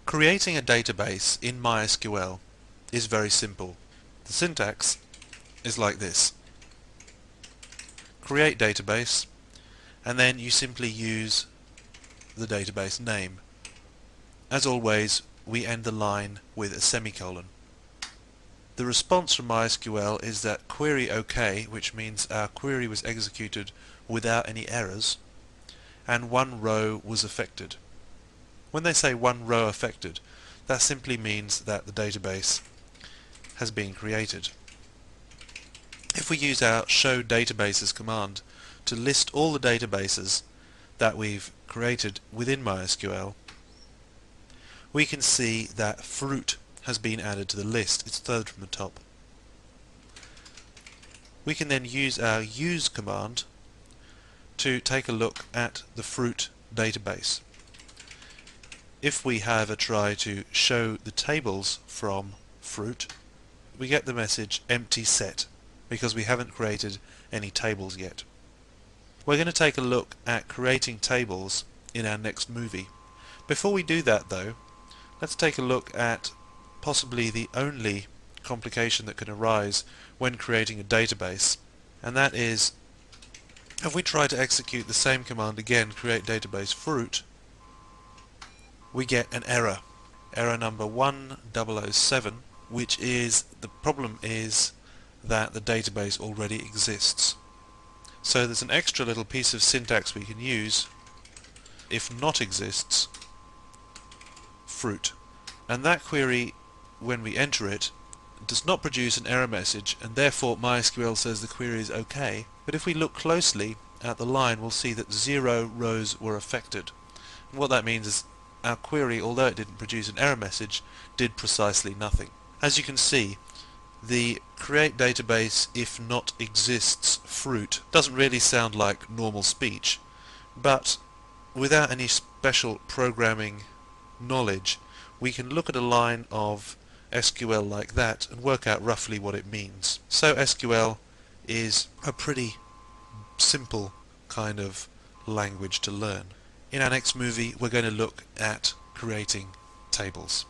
Creating a database in MySQL is very simple. The syntax is like this. Create database, and then you simply use the database name. As always, we end the line with a semicolon. The response from MySQL is that query OK, which means our query was executed without any errors, and one row was affected. When they say one row affected, that simply means that the database has been created. If we use our show databases command to list all the databases that we've created within MySQL, we can see that fruit has been added to the list. It's third from the top. We can then use our use command to take a look at the fruit database. If we however try to show the tables from fruit, we get the message empty set because we haven't created any tables yet. We're going to take a look at creating tables in our next movie. Before we do that though, let's take a look at possibly the only complication that can arise when creating a database, and that is if we try to execute the same command again, create database fruit, we get an error. Error number 1007, which is the problem is that the database already exists. So there's an extra little piece of syntax we can use, if not exists, fruit. And that query, when we enter it, does not produce an error message, and therefore MySQL says the query is okay. But if we look closely at the line, we'll see that 0 rows were affected. And what that means is our query, although it didn't produce an error message, did precisely nothing. As you can see, the create database if not exists fruit doesn't really sound like normal speech, but without any special programming knowledge, we can look at a line of SQL like that and work out roughly what it means. So SQL is a pretty simple kind of language to learn. In our next movie, we're going to look at creating tables.